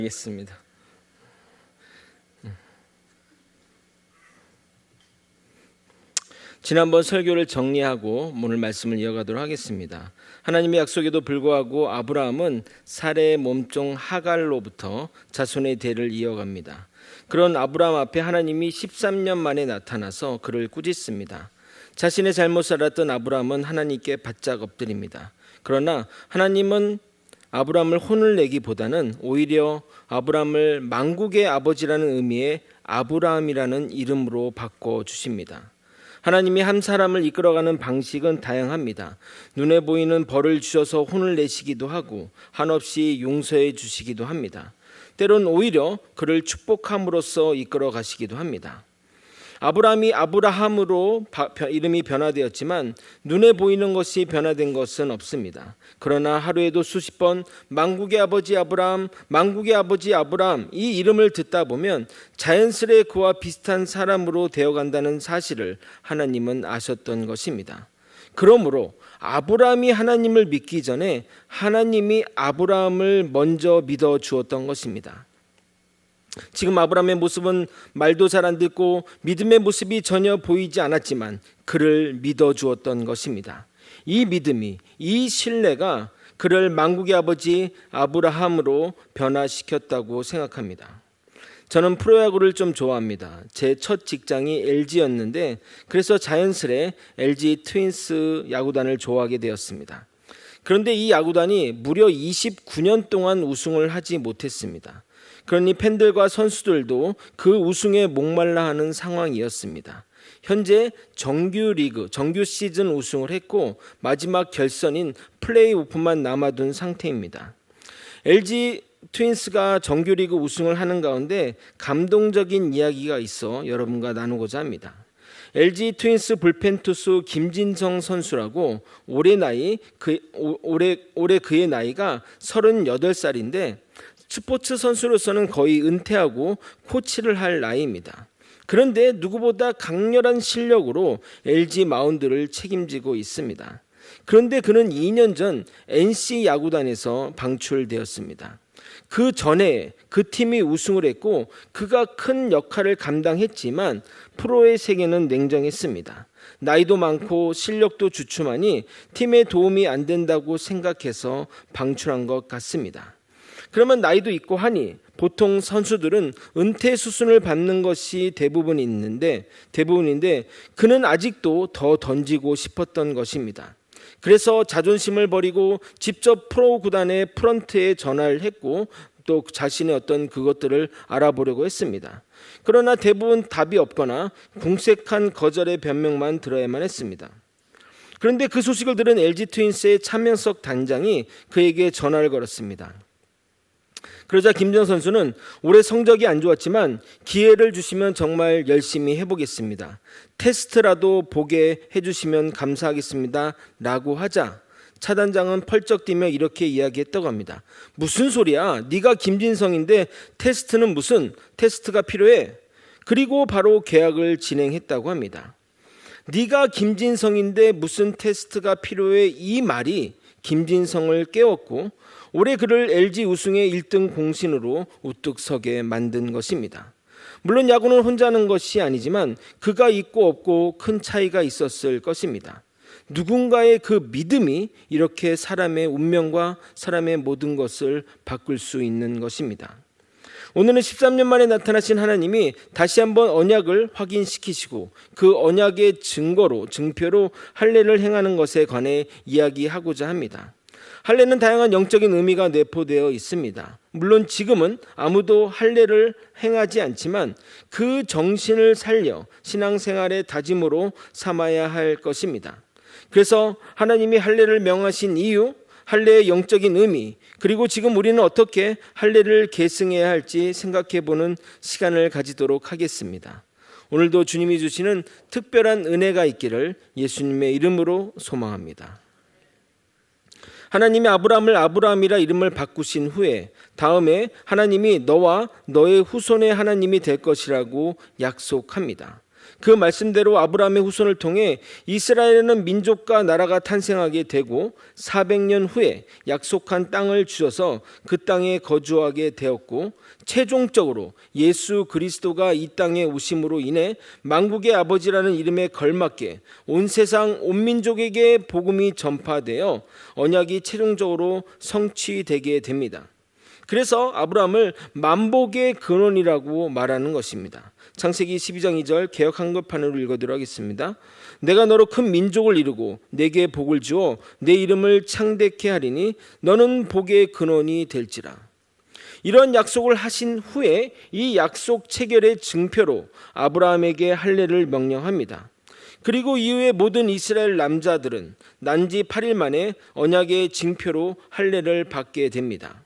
알겠습니다. 지난번 설교를 정리하고 오늘 말씀을 이어가도록 하겠습니다. 하나님의 약속에도 불구하고 아브라함은 사레의 몸종 하갈로부터 자손의 대를 이어갑니다. 그런 아브라함 앞에 하나님이 13년 만에 나타나서 그를 꾸짖습니다. 자신의 잘못 알았던 아브라함은 하나님께 바짝 엎드립니다. 그러나 하나님은 아브라함을 혼을 내기보다는 오히려 아브라함을 만국의 아버지라는 의미의 아브라함이라는 이름으로 바꿔주십니다. 하나님이 한 사람을 이끌어가는 방식은 다양합니다. 눈에 보이는 벌을 주셔서 혼을 내시기도 하고 한없이 용서해 주시기도 합니다. 때론 오히려 그를 축복함으로써 이끌어 가시기도 합니다. 아브라함이 아브라함으로 이름이 변화되었지만 눈에 보이는 것이 변화된 것은 없습니다. 그러나 하루에도 수십 번 만국의 아버지 아브라함, 만국의 아버지 아브라함 이 이름을 듣다 보면 자연스레 그와 비슷한 사람으로 되어간다는 사실을 하나님은 아셨던 것입니다. 그러므로 아브라함이 하나님을 믿기 전에 하나님이 아브라함을 먼저 믿어 주었던 것입니다. 지금 아브라함의 모습은 말도 잘 안 듣고 믿음의 모습이 전혀 보이지 않았지만 그를 믿어 주었던 것입니다. 이 믿음이, 이 신뢰가 그를 만국의 아버지 아브라함으로 변화시켰다고 생각합니다. 저는 프로야구를 좀 좋아합니다. 제 첫 직장이 LG였는데 그래서 자연스레 LG 트윈스 야구단을 좋아하게 되었습니다. 그런데 이 야구단이 무려 29년 동안 우승을 하지 못했습니다. 그러니 팬들과 선수들도 그 우승에 목말라 하는 상황이었습니다. 현재 정규 시즌 우승을 했고 마지막 결선인 플레이오프만 남아둔 상태입니다. LG 트윈스가 정규리그 우승을 하는 가운데 감동적인 이야기가 있어 여러분과 나누고자 합니다. LG 트윈스 불펜 투수 김진성 선수라고 올해 그의 나이가 38살인데 스포츠 선수로서는 거의 은퇴하고 코치를 할 나이입니다. 그런데 누구보다 강렬한 실력으로 LG 마운드를 책임지고 있습니다. 그런데 그는 2년 전 NC 야구단에서 방출되었습니다. 그 전에 그 팀이 우승을 했고 그가 큰 역할을 감당했지만 프로의 세계는 냉정했습니다. 나이도 많고 실력도 주춤하니 팀에 도움이 안 된다고 생각해서 방출한 것 같습니다. 그러면 나이도 있고 하니 보통 선수들은 은퇴 수순을 밟는 것이 대부분인데 그는 아직도 더 던지고 싶었던 것입니다. 그래서 자존심을 버리고 직접 프로 구단의 프런트에 전화를 했고 또 자신의 어떤 그것들을 알아보려고 했습니다. 그러나 대부분 답이 없거나 궁색한 거절의 변명만 들어야만 했습니다. 그런데 그 소식을 들은 LG 트윈스의 차명석 단장이 그에게 전화를 걸었습니다. 그러자 김정 선수는 올해 성적이 안 좋았지만 기회를 주시면 정말 열심히 해보겠습니다. 테스트라도 보게 해주시면 감사하겠습니다. 라고 하자 차단장은 펄쩍 뛰며 이렇게 이야기했다고 합니다. 무슨 소리야? 네가 김진성인데 테스트는 무슨 테스트가 필요해? 그리고 바로 계약을 진행했다고 합니다. 네가 김진성인데 무슨 테스트가 필요해? 이 말이 김진성을 깨웠고 올해 그를 LG 우승의 1등 공신으로 우뚝 서게 만든 것입니다. 물론 야구는 혼자 하는 것이 아니지만 그가 있고 없고 큰 차이가 있었을 것입니다. 누군가의 그 믿음이 이렇게 사람의 운명과 사람의 모든 것을 바꿀 수 있는 것입니다. 오늘은 13년 만에 나타나신 하나님이 다시 한번 언약을 확인시키시고 그 언약의 증표로 할례를 행하는 것에 관해 이야기하고자 합니다. 할례는 다양한 영적인 의미가 내포되어 있습니다. 물론 지금은 아무도 할례를 행하지 않지만 그 정신을 살려 신앙생활의 다짐으로 삼아야 할 것입니다. 그래서 하나님이 할례를 명하신 이유, 할례의 영적인 의미, 그리고 지금 우리는 어떻게 할례를 계승해야 할지 생각해보는 시간을 가지도록 하겠습니다. 오늘도 주님이 주시는 특별한 은혜가 있기를 예수님의 이름으로 소망합니다. 하나님이 아브라함을 아브라함이라 이름을 바꾸신 후에 다음에 하나님이 너와 너의 후손의 하나님이 될 것이라고 약속합니다. 그 말씀대로 아브라함의 후손을 통해 이스라엘에는 민족과 나라가 탄생하게 되고 400년 후에 약속한 땅을 주셔서 그 땅에 거주하게 되었고, 최종적으로 예수 그리스도가 이 땅에 오심으로 인해 만국의 아버지라는 이름에 걸맞게 온 세상 온 민족에게 복음이 전파되어 언약이 최종적으로 성취되게 됩니다. 그래서 아브라함을 만복의 근원이라고 말하는 것입니다. 창세기 12장 2절 개역 한글판으로 읽어드리도록 하겠습니다. 내가 너로 큰 민족을 이루고 내게 복을 주어 내 이름을 창대케 하리니 너는 복의 근원이 될지라. 이런 약속을 하신 후에 이 약속 체결의 증표로 아브라함에게 할례를 명령합니다. 그리고 이후에 모든 이스라엘 남자들은 난지 8일 만에 언약의 징표로 할례를 받게 됩니다.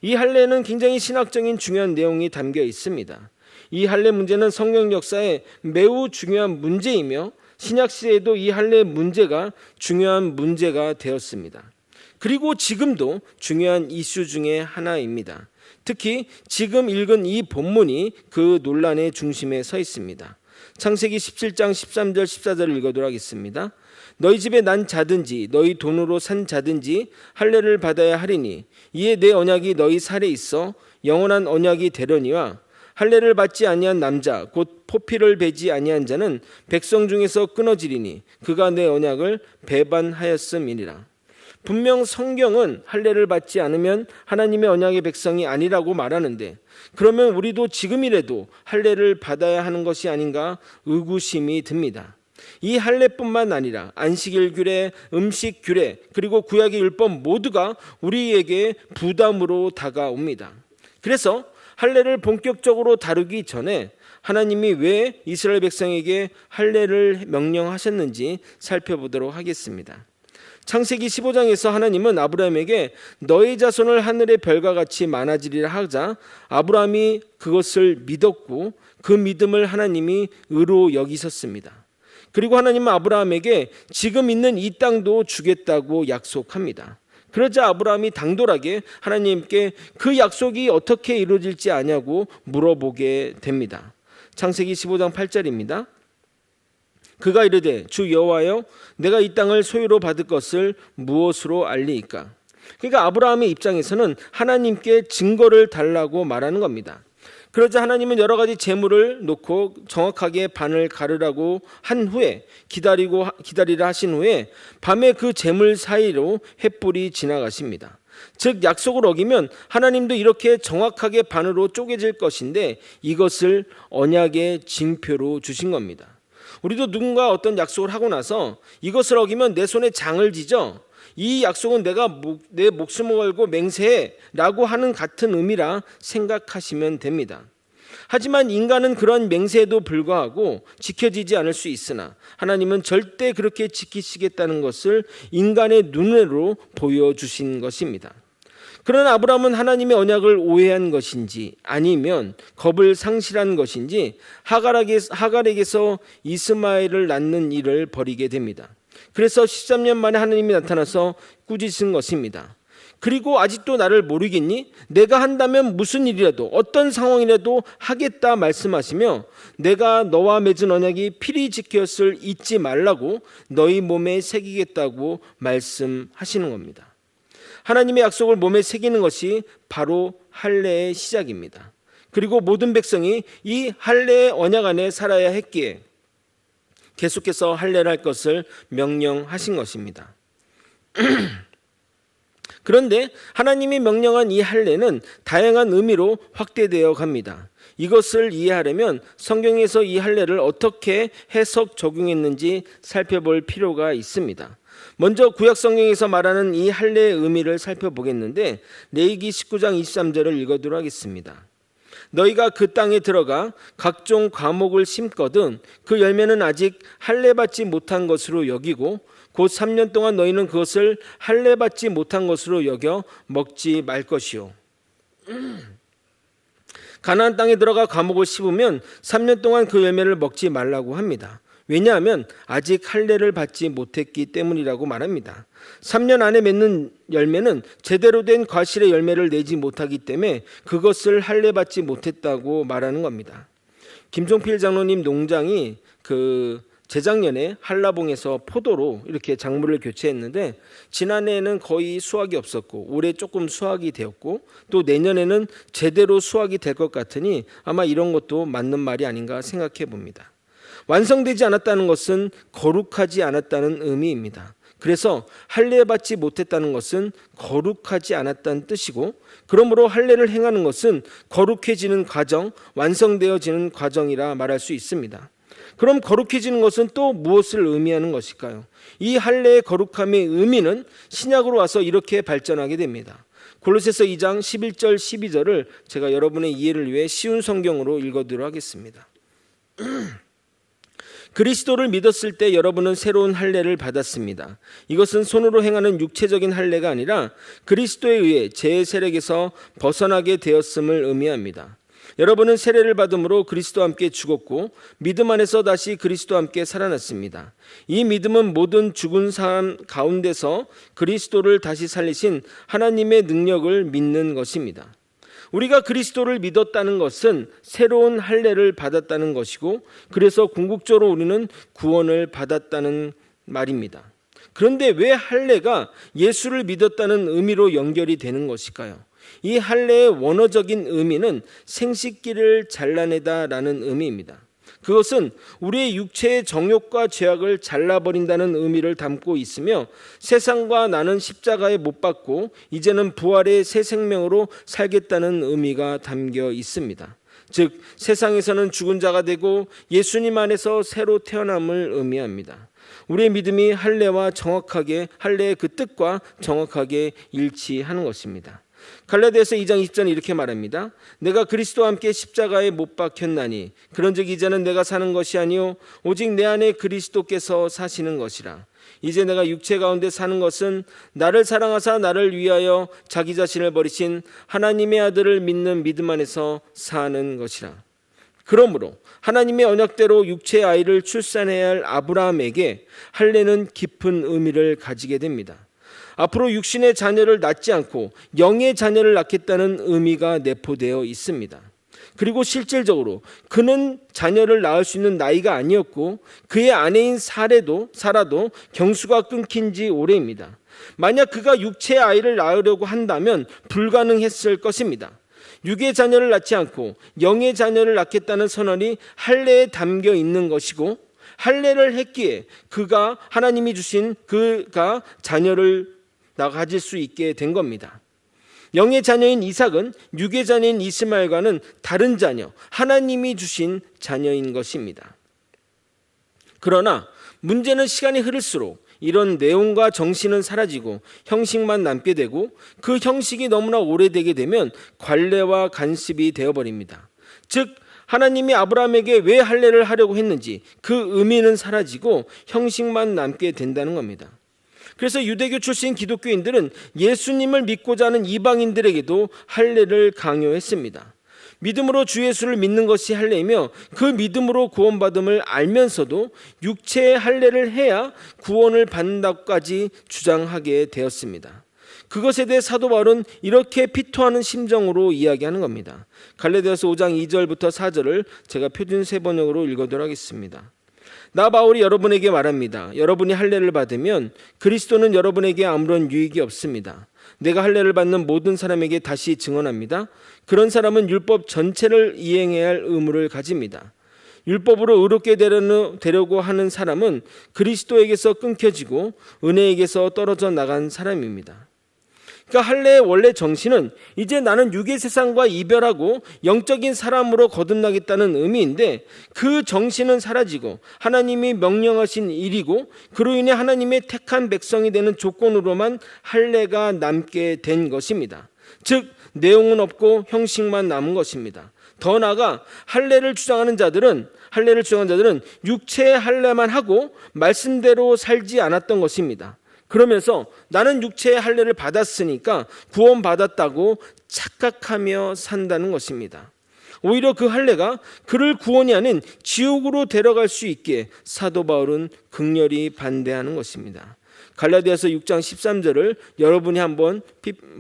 이 할례는 굉장히 신학적인 중요한 내용이 담겨 있습니다. 이 할례 문제는 성경 역사에 매우 중요한 문제이며 신약 시대에도 이 할례 문제가 중요한 문제가 되었습니다. 그리고 지금도 중요한 이슈 중에 하나입니다. 특히 지금 읽은 이 본문이 그 논란의 중심에 서 있습니다. 창세기 17장 13절 14절을 읽어도록 하겠습니다. 너희 집에 난 자든지 너희 돈으로 산 자든지 할례를 받아야 하리니 이에 내 언약이 너희 살에 있어 영원한 언약이 되려니와 할례를 받지 아니한 남자 곧 포피를 베지 아니한 자는 백성 중에서 끊어지리니 그가 내 언약을 배반하였음이니라. 분명 성경은 할례를 받지 않으면 하나님의 언약의 백성이 아니라고 말하는데, 그러면 우리도 지금이라도 할례를 받아야 하는 것이 아닌가 의구심이 듭니다. 이 할례뿐만 아니라 안식일 규례, 음식 규례, 그리고 구약의 율법 모두가 우리에게 부담으로 다가옵니다. 그래서 할례를 본격적으로 다루기 전에 하나님이 왜 이스라엘 백성에게 할례를 명령하셨는지 살펴보도록 하겠습니다. 창세기 15장에서 하나님은 아브라함에게 너의 자손을 하늘의 별과 같이 많아지리라 하자 아브라함이 그것을 믿었고 그 믿음을 하나님이 의로 여기셨습니다. 그리고 하나님은 아브라함에게 지금 있는 이 땅도 주겠다고 약속합니다. 그러자 아브라함이 당돌하게 하나님께 그 약속이 어떻게 이루어질지 아냐고 물어보게 됩니다. 창세기 15장 8절입니다. 그가 이르되 주 여호와여 내가 이 땅을 소유로 받을 것을 무엇으로 알리이까? 그러니까 아브라함의 입장에서는 하나님께 증거를 달라고 말하는 겁니다. 그러자 하나님은 여러 가지 재물을 놓고 정확하게 반을 가르라고 한 후에 기다리라 하신 후에 밤에 그 재물 사이로 횃불이 지나가십니다. 즉 약속을 어기면 하나님도 이렇게 정확하게 반으로 쪼개질 것인데 이것을 언약의 징표로 주신 겁니다. 우리도 누군가 어떤 약속을 하고 나서 이것을 어기면 내 손에 장을 지죠. 이 약속은 내가 내 목숨을 걸고 맹세해 라고 하는 같은 의미라 생각하시면 됩니다. 하지만 인간은 그런 맹세에도 불구하고 지켜지지 않을 수 있으나 하나님은 절대 그렇게 지키시겠다는 것을 인간의 눈으로 보여주신 것입니다. 그러나 아브라함은 하나님의 언약을 오해한 것인지 아니면 겁을 상실한 것인지 하갈에게서 이스마엘을 낳는 일을 벌이게 됩니다. 그래서 13년 만에 하나님이 나타나서 꾸짖은 것입니다. 그리고 아직도 나를 모르겠니? 내가 한다면 무슨 일이라도 어떤 상황이라도 하겠다 말씀하시며 내가 너와 맺은 언약이 필히 지켰을 잊지 말라고 너희 몸에 새기겠다고 말씀하시는 겁니다. 하나님의 약속을 몸에 새기는 것이 바로 할례의 시작입니다. 그리고 모든 백성이 이 할례의 언약 안에 살아야 했기에 계속해서 할례를 할 것을 명령하신 것입니다. 그런데 하나님이 명령한 이 할례는 다양한 의미로 확대되어 갑니다. 이것을 이해하려면 성경에서 이 할례를 어떻게 해석 적용했는지 살펴볼 필요가 있습니다. 먼저 구약 성경에서 말하는 이 할례의 의미를 살펴보겠는데 레위기 19장 23절을 읽어드리도록 하겠습니다. 너희가 그 땅에 들어가 각종 과목을 심거든 그 열매는 아직 할례받지 못한 것으로 여기고 곧 3년 동안 너희는 그것을 할례받지 못한 것으로 여겨 먹지 말 것이요. 가나안 땅에 들어가 과목을 심으면 3년 동안 그 열매를 먹지 말라고 합니다. 왜냐하면 아직 할례를 받지 못했기 때문이라고 말합니다. 3년 안에 맺는 열매는 제대로 된 과실의 열매를 내지 못하기 때문에 그것을 할례받지 못했다고 말하는 겁니다. 김종필 장로님 농장이 재작년에 한라봉에서 포도로 이렇게 작물을 교체했는데 지난해에는 거의 수확이 없었고 올해 조금 수확이 되었고 또 내년에는 제대로 수확이 될 것 같으니 아마 이런 것도 맞는 말이 아닌가 생각해 봅니다. 완성되지 않았다는 것은 거룩하지 않았다는 의미입니다. 그래서 할례받지 못했다는 것은 거룩하지 않았다는 뜻이고, 그러므로 할례를 행하는 것은 거룩해지는 과정, 완성되어지는 과정이라 말할 수 있습니다. 그럼 거룩해지는 것은 또 무엇을 의미하는 것일까요? 이 할례의 거룩함의 의미는 신약으로 와서 이렇게 발전하게 됩니다. 골로새서 2장 11절 12절을 제가 여러분의 이해를 위해 쉬운 성경으로 읽어드리도록 하겠습니다. 그리스도를 믿었을 때 여러분은 새로운 할례를 받았습니다. 이것은 손으로 행하는 육체적인 할례가 아니라 그리스도에 의해 죄의 세력에서 벗어나게 되었음을 의미합니다. 여러분은 세례를 받음으로 그리스도와 함께 죽었고 믿음 안에서 다시 그리스도와 함께 살아났습니다. 이 믿음은 모든 죽은 사람 가운데서 그리스도를 다시 살리신 하나님의 능력을 믿는 것입니다. 우리가 그리스도를 믿었다는 것은 새로운 할례를 받았다는 것이고, 그래서 궁극적으로 우리는 구원을 받았다는 말입니다. 그런데 왜 할례가 예수를 믿었다는 의미로 연결이 되는 것일까요? 이 할례의 원어적인 의미는 생식기를 잘라내다라는 의미입니다. 그것은 우리의 육체의 정욕과 죄악을 잘라버린다는 의미를 담고 있으며, 세상과 나는 십자가에 못 박고 이제는 부활의 새 생명으로 살겠다는 의미가 담겨 있습니다. 즉 세상에서는 죽은 자가 되고 예수님 안에서 새로 태어남을 의미합니다. 우리의 믿음이 할례의 그 뜻과 정확하게 일치하는 것입니다. 갈라디아서 2장 20절은 이렇게 말합니다. 내가 그리스도와 함께 십자가에 못 박혔나니 그런즉 이제는 내가 사는 것이 아니요 오직 내 안에 그리스도께서 사시는 것이라. 이제 내가 육체 가운데 사는 것은 나를 사랑하사 나를 위하여 자기 자신을 버리신 하나님의 아들을 믿는 믿음 안에서 사는 것이라. 그러므로 하나님의 언약대로 육체의 아이를 출산해야 할 아브라함에게 할례는 깊은 의미를 가지게 됩니다. 앞으로 육신의 자녀를 낳지 않고 영의 자녀를 낳겠다는 의미가 내포되어 있습니다. 그리고 실질적으로 그는 자녀를 낳을 수 있는 나이가 아니었고 그의 아내인 사라도 경수가 끊긴 지 오래입니다. 만약 그가 육체의 아이를 낳으려고 한다면 불가능했을 것입니다. 육의 자녀를 낳지 않고 영의 자녀를 낳겠다는 선언이 할례에 담겨 있는 것이고, 할례를 했기에 그가 하나님이 주신 그가 자녀를 가질 수 있게 된 겁니다. 영의 자녀인 이삭은 육의 자녀인 이스마엘과는 다른 자녀, 하나님이 주신 자녀인 것입니다. 그러나 문제는 시간이 흐를수록 이런 내용과 정신은 사라지고 형식만 남게 되고, 그 형식이 너무나 오래되게 되면 관례와 간습이 되어버립니다. 즉 하나님이 아브라함에게 왜 할례를 하려고 했는지 그 의미는 사라지고 형식만 남게 된다는 겁니다. 그래서 유대교 출신 기독교인들은 예수님을 믿고자 하는 이방인들에게도 할례를 강요했습니다. 믿음으로 주 예수를 믿는 것이 할례이며 그 믿음으로 구원받음을 알면서도 육체의 할례를 해야 구원을 받는다고까지 주장하게 되었습니다. 그것에 대해 사도 바울은 이렇게 피토하는 심정으로 이야기하는 겁니다. 갈라디아서 5장 2절부터 4절을 제가 표준 세번역으로 읽어드리도록 하겠습니다. 나 바울이 여러분에게 말합니다. 여러분이 할례를 받으면 그리스도는 여러분에게 아무런 유익이 없습니다. 내가 할례를 받는 모든 사람에게 다시 증언합니다. 그런 사람은 율법 전체를 이행해야 할 의무를 가집니다. 율법으로 의롭게 되려고 하는 사람은 그리스도에게서 끊겨지고 은혜에게서 떨어져 나간 사람입니다. 그러니까 할례의 원래 정신은 이제 나는 육의 세상과 이별하고 영적인 사람으로 거듭나겠다는 의미인데, 그 정신은 사라지고 하나님이 명령하신 일이고 그로 인해 하나님의 택한 백성이 되는 조건으로만 할례가 남게 된 것입니다. 즉 내용은 없고 형식만 남은 것입니다. 더 나아가 할례를 주장하는 자들은 육체의 할례만 하고 말씀대로 살지 않았던 것입니다. 그러면서 나는 육체의 할례를 받았으니까 구원받았다고 착각하며 산다는 것입니다. 오히려 그 할례가 그를 구원이 아닌 지옥으로 데려갈 수 있게 사도 바울은 극렬히 반대하는 것입니다. 갈라디아서 6장 13절을 여러분이 한번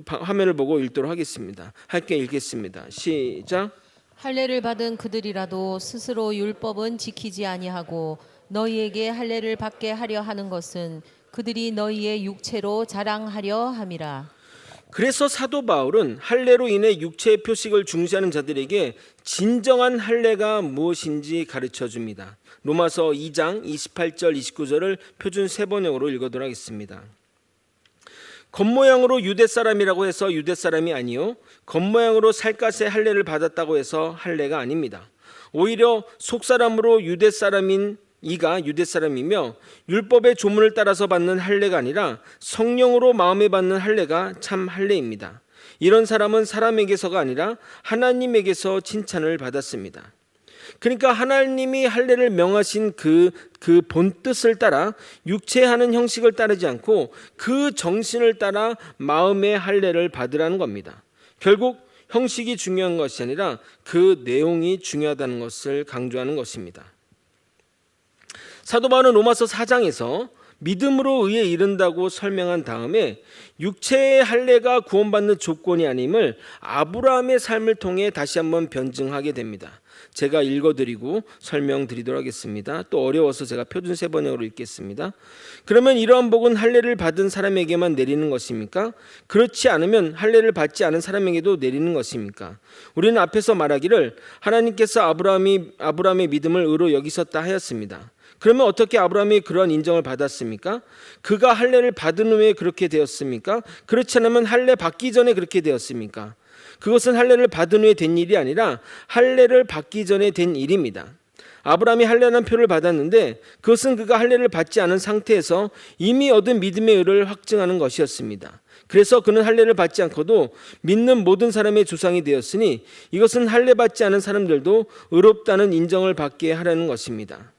화면을 보고 읽도록 하겠습니다. 함께 읽겠습니다. 시작. 할례를 받은 그들이라도 스스로 율법은 지키지 아니하고 너희에게 할례를 받게 하려 하는 것은 그들이 너희의 육체로 자랑하려 함이라. 그래서 사도 바울은 할례로 인해 육체의 표식을 중시하는 자들에게 진정한 할례가 무엇인지 가르쳐 줍니다. 로마서 2장 28절 29절을 표준 세번역으로 읽어도록 하겠습니다. 겉모양으로 유대 사람이라고 해서 유대 사람이 아니요, 겉모양으로 살갗의 할례를 받았다고 해서 할례가 아닙니다. 오히려 속사람으로 유대 사람인 이가 유대 사람이며 율법의 조문을 따라서 받는 할례가 아니라 성령으로 마음에 받는 할례가 참 할례입니다. 이런 사람은 사람에게서가 아니라 하나님에게서 칭찬을 받았습니다. 그러니까 하나님이 할례를 명하신 그 본뜻을 따라 육체에 하는 형식을 따르지 않고 그 정신을 따라 마음의 할례를 받으라는 겁니다. 결국 형식이 중요한 것이 아니라 그 내용이 중요하다는 것을 강조하는 것입니다. 사도 바울은 로마서 4장에서 믿음으로 의에 이른다고 설명한 다음에 육체의 할례가 구원받는 조건이 아님을 아브라함의 삶을 통해 다시 한번 변증하게 됩니다. 제가 읽어드리고 설명드리도록 하겠습니다. 또 어려워서 제가 표준 세번역으로 읽겠습니다. 그러면 이러한 복은 할례를 받은 사람에게만 내리는 것입니까? 그렇지 않으면 할례를 받지 않은 사람에게도 내리는 것입니까? 우리는 앞에서 말하기를 하나님께서 아브라함의 믿음을 의로 여기셨다 하였습니다. 그러면 어떻게 아브라함이 그러한 인정을 받았습니까? 그가 할례를 받은 후에 그렇게 되었습니까? 그렇지 않으면 할례 받기 전에 그렇게 되었습니까? 그것은 할례를 받은 후에 된 일이 아니라 할례를 받기 전에 된 일입니다. 아브라함이 할례라는 표를 받았는데 그것은 그가 할례를 받지 않은 상태에서 이미 얻은 믿음의 의를 확증하는 것이었습니다. 그래서 그는 할례를 받지 않고도 믿는 모든 사람의 조상이 되었으니 이것은 할례 받지 않은 사람들도 의롭다는 인정을 받게 하라는 것입니다.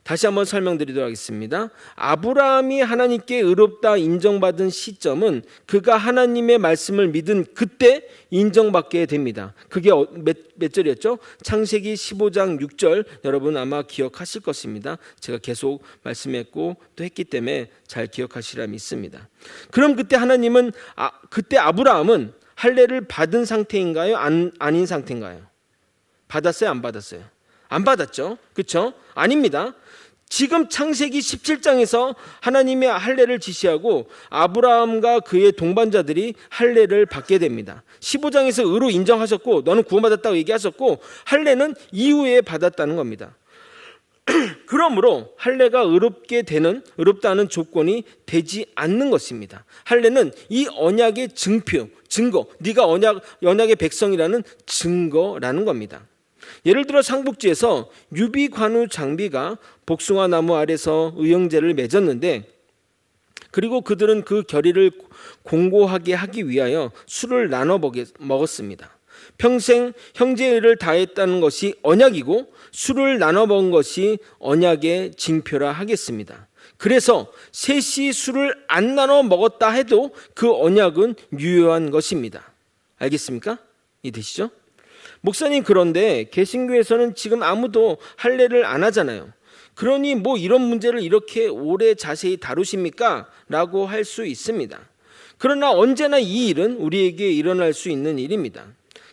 다시 한번 설명드리도록 하겠습니다. 아브라함이 하나님께 의롭다 인정받은 시점은 그가 하나님의 말씀을 믿은 그때 인정받게 됩니다. 그게 몇 절이었죠? 창세기 15장 6절 여러분 아마 기억하실 것입니다. 제가 계속 말씀했고 또 했기 때문에 잘 기억하시리라 믿습니다. 그럼 그때 하나님은 그때 아브라함은 할례를 받은 상태인가요? 아닌 상태인가요? 받았어요? 안 받았어요? 안 받았죠? 그렇죠? 아닙니다. 지금 창세기 17장에서 하나님의 할례를 지시하고 아브라함과 그의 동반자들이 할례를 받게 됩니다. 15장에서 의로 인정하셨고 너는 구원받았다고 얘기하셨고 할례는 이후에 받았다는 겁니다. 그러므로 할례가 의롭다는 조건이 되지 않는 것입니다. 할례는 이 언약의 증거, 네가 언약의 백성이라는 증거라는 겁니다. 예를 들어 상북지에서 유비관우 장비가 복숭아 나무 아래서 의형제를 맺었는데 그리고 그들은 그 결의를 공고하게 하기 위하여 술을 나눠 먹었습니다. 평생 형제의 의를 다했다는 것이 언약이고 술을 나눠 먹은 것이 언약의 징표라 하겠습니다. 그래서 셋이 술을 안 나눠 먹었다 해도 그 언약은 유효한 것입니다. 알겠습니까? 이해되시죠? 목사님, 그런데 개신교에서는 지금 아무도 할례를 안 하잖아요. 그러니 뭐 이런 문제를 이렇게 오래 자세히 다루십니까? 라고 할 수 있습니다. 그러나 언제나 이 일은 우리에게 일어날 수 있는 일입니다.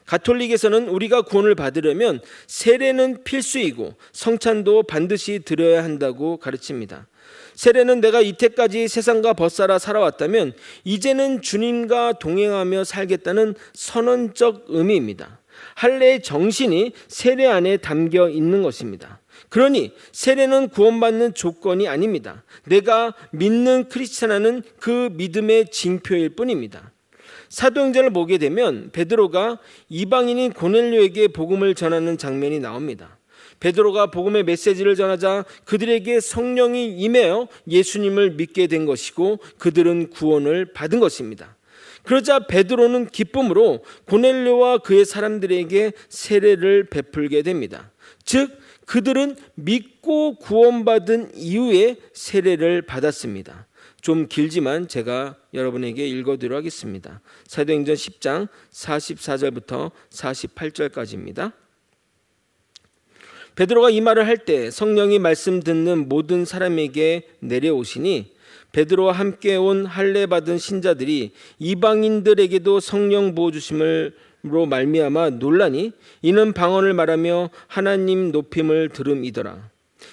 가톨릭에서는 우리가 구원을 받으려면 세례는 필수이고 성찬도 반드시 드려야 한다고 가르칩니다. 세례는 내가 이때까지 세상과 벗살아 살아왔다면 이제는 주님과 동행하며 살겠다는 선언적 의미입니다. 할례의 정신이 세례 안에 담겨 있는 것입니다. 그러니 세례는 구원받는 조건이 아닙니다. 내가 믿는 크리스찬은 그 믿음의 징표일 뿐입니다. 사도행전을 보게 되면 베드로가 이방인인 고넬료에게 복음을 전하는 장면이 나옵니다. 베드로가 복음의 메시지를 전하자 그들에게 성령이 임하여 예수님을 믿게 된 것이고 그들은 구원을 받은 것입니다. 그러자 베드로는 기쁨으로 고넬료와 그의 사람들에게 세례를 베풀게 됩니다. 즉 그들은 믿고 구원받은 이후에 세례를 받았습니다. 좀 길지만 제가 여러분에게 읽어드리도록 하겠습니다. 사도행전 10장 44절부터 48절까지입니다. 베드로가 이 말을 할 때 성령이 말씀 듣는 모든 사람에게 내려오시니 베드로와 함께 온 할례 받은 신자들이 이방인들에게도 성령 부어 주심을 말미암아 놀라니 이는 방언을 말하며 하나님 높임을 들음이더라.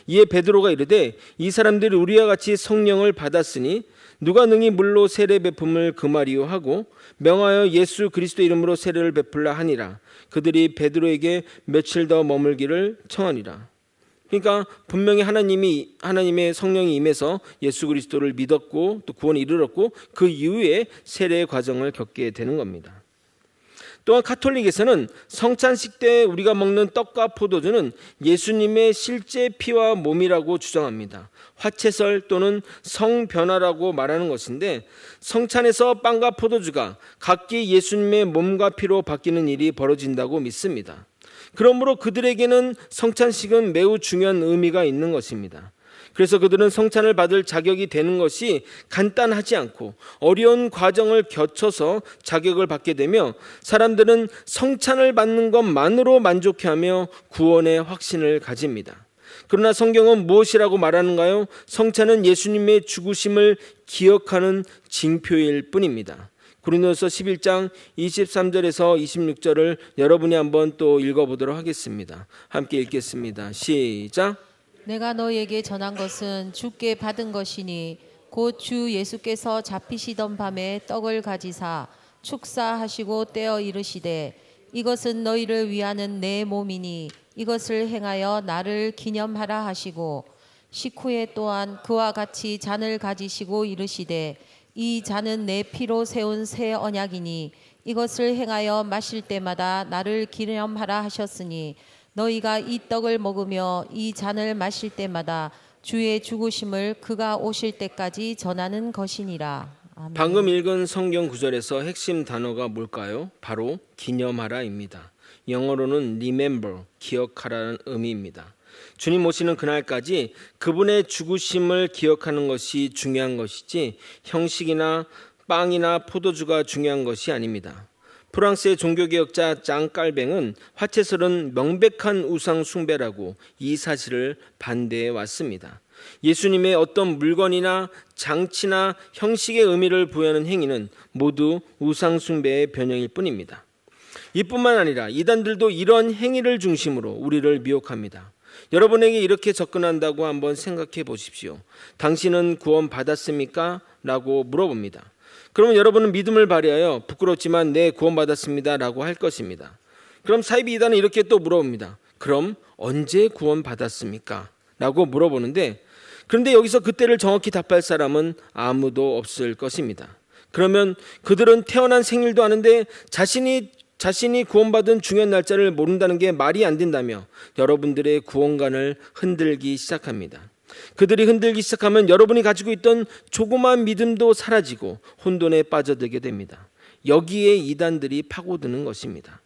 이에 베드로가 이르되 이 사람들이 우리와 같이 성령을 받았으니 누가 능히 물로 세례 베품을 금하리요 하고 명하여 예수 그리스도 이름으로 세례를 베풀라 하니라. 그들이 베드로에게 며칠 더 머물기를 청하니라. 그러니까 분명히 하나님의 성령이 임해서 예수 그리스도를 믿었고 또 구원에 이르렀고 그 이후에 세례의 과정을 겪게 되는 겁니다. 또한 카톨릭에서는 성찬식 때 우리가 먹는 떡과 포도주는 예수님의 실제 피와 몸이라고 주장합니다. 화채설 또는 성변화라고 말하는 것인데 성찬에서 빵과 포도주가 각기 예수님의 몸과 피로 바뀌는 일이 벌어진다고 믿습니다. 그러므로 그들에게는 성찬식은 매우 중요한 의미가 있는 것입니다. 그래서 그들은 성찬을 받을 자격이 되는 것이 간단하지 않고 어려운 과정을 거쳐서 자격을 받게 되며 사람들은 성찬을 받는 것만으로 만족해하며 구원의 확신을 가집니다. 그러나 성경은 무엇이라고 말하는가요? 성찬은 예수님의 죽으심을 기억하는 징표일 뿐입니다. 고린도서 11장 23절에서 26절을 여러분이 한번 또 읽어보도록 하겠습니다. 함께 읽겠습니다. 시작. 내가 너에게 전한 것은 주께 받은 것이니 곧 주 예수께서 잡히시던 밤에 떡을 가지사 축사하시고 떼어 이르시되 이것은 너희를 위하는 내 몸이니 이것을 행하여 나를 기념하라 하시고 식후에 또한 그와 같이 잔을 가지시고 이르시되 이 잔은 내 피로 세운 새 언약이니 이것을 행하여 마실 때마다 나를 기념하라 하셨으니 너희가 이 떡을 먹으며 이 잔을 마실 때마다 주의 죽으심을 그가 오실 때까지 전하는 것이니라. 아멘. 방금 읽은 성경 구절에서 핵심 단어가 뭘까요? 바로 기념하라입니다. 영어로는 remember, 기억하라는 의미입니다. 주님 오시는 그날까지 그분의 죽으심을 기억하는 것이 중요한 것이지 형식이나 빵이나 포도주가 중요한 것이 아닙니다. 프랑스의 종교개혁자 장 깔뱅은 화채설은 명백한 우상 숭배라고 이 사실을 반대해 왔습니다. 예수님의 어떤 물건이나 장치나 형식의 의미를 부여하는 행위는 모두 우상 숭배의 변형일 뿐입니다. 이뿐만 아니라 이단들도 이런 행위를 중심으로 우리를 미혹합니다. 여러분에게 이렇게 접근한다고 한번 생각해 보십시오. 당신은 구원 받았습니까? 라고 물어봅니다. 그러면 여러분은 믿음을 발휘하여 부끄럽지만 네, 구원받았습니다 라고 할 것입니다. 그럼 사이비 이단은 이렇게 또 물어봅니다. 그럼 언제 구원받았습니까? 라고 물어보는데 그런데 여기서 그때를 정확히 답할 사람은 아무도 없을 것입니다. 그러면 그들은 태어난 생일도 아는데 자신이 구원받은 중요한 날짜를 모른다는 게 말이 안 된다며 여러분들의 구원관을 흔들기 시작합니다. 그들이 흔들기 시작하면 여러분이 가지고 있던 조그마한 믿음도 사라지고 혼돈에 빠져들게 됩니다. 여기에 이단들이 파고드는 것입니다.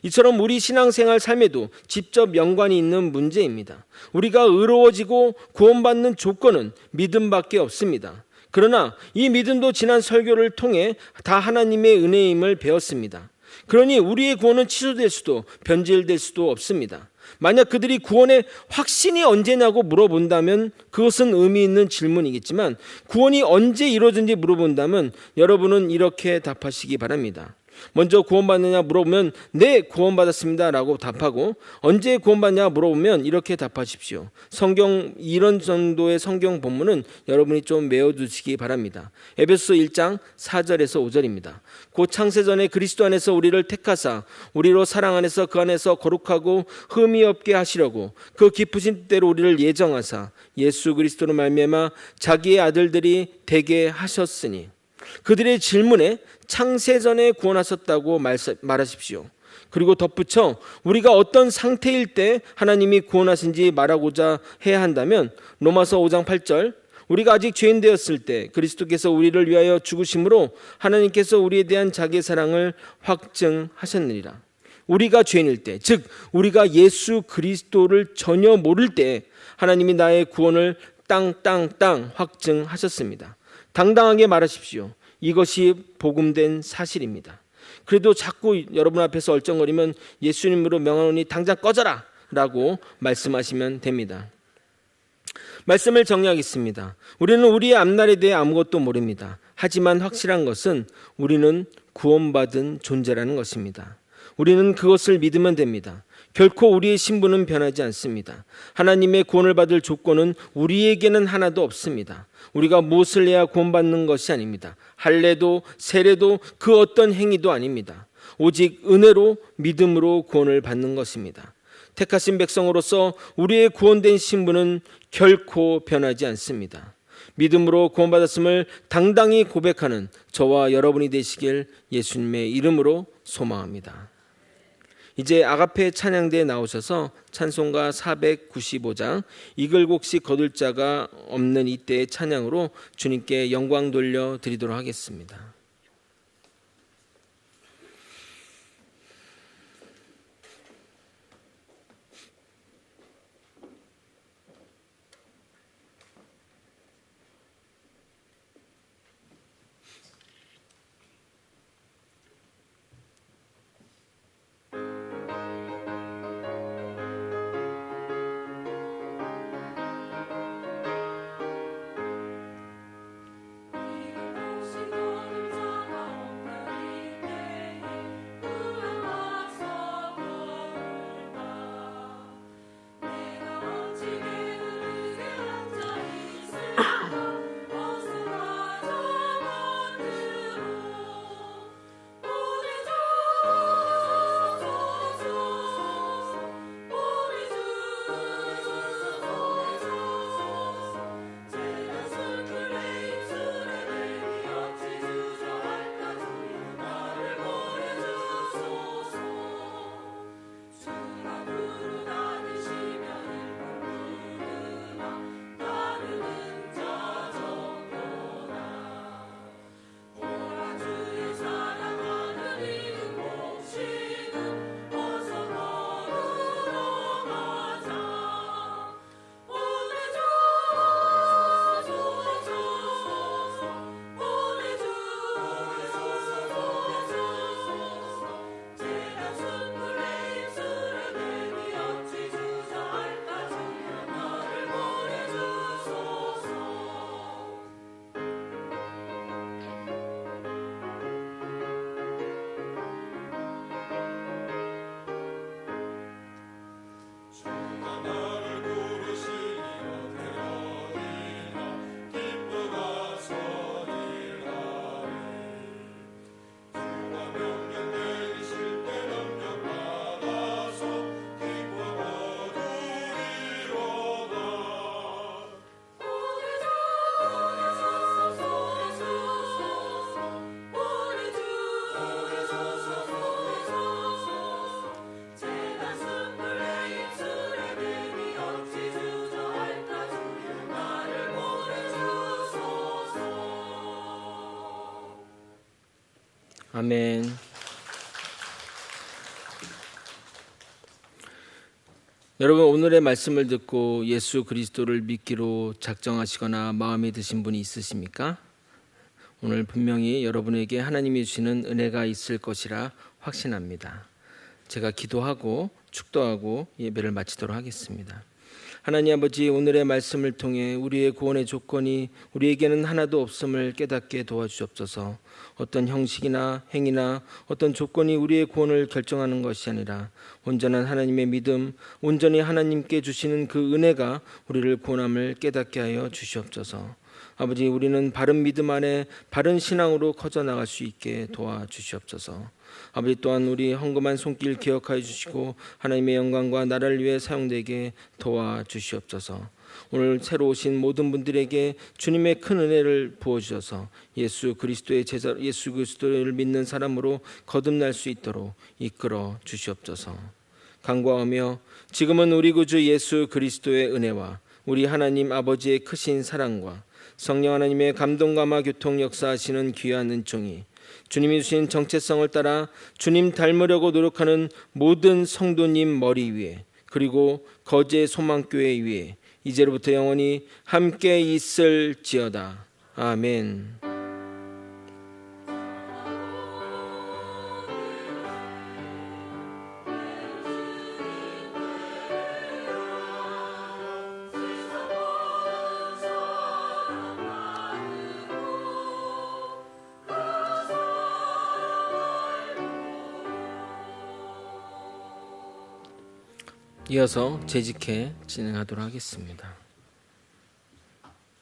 이처럼 우리 신앙생활 삶에도 직접 연관이 있는 문제입니다. 우리가 의로워지고 구원받는 조건은 믿음밖에 없습니다. 그러나 이 믿음도 지난 설교를 통해 다 하나님의 은혜임을 배웠습니다. 그러니 우리의 구원은 취소될 수도 변질될 수도 없습니다. 만약 그들이 구원의 확신이 언제냐고 물어본다면 그것은 의미 있는 질문이겠지만 구원이 언제 이루어진지 물어본다면 여러분은 이렇게 답하시기 바랍니다. 먼저 구원받느냐 물어보면 네, 구원받았습니다 라고 답하고 언제 구원받냐 물어보면 이렇게 답하십시오. 이런 정도의 성경 본문은 여러분이 좀 외워두시기 바랍니다. 에베소서 1장 4절에서 5절입니다. 곧 창세전에 그리스도 안에서 우리를 택하사 우리로 사랑 안에서 그 안에서 거룩하고 흠이 없게 하시려고 그 깊으신 뜻대로 우리를 예정하사 예수 그리스도로 말미암아 자기의 아들들이 되게 하셨으니 그들의 질문에 창세전에 구원하셨다고 말하십시오. 그리고 덧붙여 우리가 어떤 상태일 때 하나님이 구원하신지 말하고자 해야 한다면 로마서 5장 8절 우리가 아직 죄인 되었을 때 그리스도께서 우리를 위하여 죽으심으로 하나님께서 우리에 대한 자기의 사랑을 확증하셨느니라. 우리가 죄인일 때, 즉 우리가 예수 그리스도를 전혀 모를 때 하나님이 나의 구원을 땅 확증하셨습니다. 당당하게 말하십시오. 이것이 복음된 사실입니다. 그래도 자꾸 여러분 앞에서 얼쩡거리면 예수님으로 명하노니 당장 꺼져라 라고 말씀하시면 됩니다. 말씀을 정리하겠습니다. 우리는 우리의 앞날에 대해 아무것도 모릅니다. 하지만 확실한 것은 우리는 구원받은 존재라는 것입니다. 우리는 그것을 믿으면 됩니다. 결코 우리의 신분은 변하지 않습니다. 하나님의 구원을 받을 조건은 우리에게는 하나도 없습니다. 우리가 무엇을 해야 구원받는 것이 아닙니다. 할례도 세례도 그 어떤 행위도 아닙니다. 오직 은혜로 믿음으로 구원을 받는 것입니다. 택하신 백성으로서 우리의 구원된 신분은 결코 변하지 않습니다. 믿음으로 구원받았음을 당당히 고백하는 저와 여러분이 되시길 예수님의 이름으로 소망합니다. 이제 아가페 찬양대에 나오셔서 찬송가 495장 이글곡시 거둘 자가 없는 이때의 찬양으로 주님께 영광 돌려 드리도록 하겠습니다. 아멘. 여러분, 오늘의 말씀을 듣고 예수 그리스도를 믿기로 작정하시거나 마음에 드신 분이 있으십니까? 오늘 분명히 여러분에게 하나님이 주시는 은혜가 있을 것이라 확신합니다. 제가 기도하고 축도하고 예배를 마치도록 하겠습니다. 하나님 아버지, 오늘의 말씀을 통해 우리의 구원의 조건이 우리에게는 하나도 없음을 깨닫게 도와주옵소서. 어떤 형식이나 행위나 어떤 조건이 우리의 구원을 결정하는 것이 아니라 온전한 하나님의 믿음, 온전히 하나님께 주시는 그 은혜가 우리를 구원함을 깨닫게 하여 주시옵소서. 아버지, 우리는 바른 믿음 안에 바른 신앙으로 커져나갈 수 있게 도와주시옵소서. 아버지, 또한 우리 헌금한 손길 기억하여 주시고 하나님의 영광과 나라를 위해 사용되게 도와주시옵소서. 오늘 새로 오신 모든 분들에게 주님의 큰 은혜를 부어주셔서 예수 그리스도의 제자, 예수 그리스도를 믿는 사람으로 거듭날 수 있도록 이끌어 주시옵소서. 간구하며 지금은 우리 구주 예수 그리스도의 은혜와 우리 하나님 아버지의 크신 사랑과 성령 하나님의 감동감화 교통 역사하시는 귀한 은총이 주님이 주신 정체성을 따라 주님 닮으려고 노력하는 모든 성도님 머리 위에, 그리고 거제 소망교회 위에 이제로부터 영원히 함께 있을지어다. 아멘. 이어서 재직해 진행하도록 하겠습니다.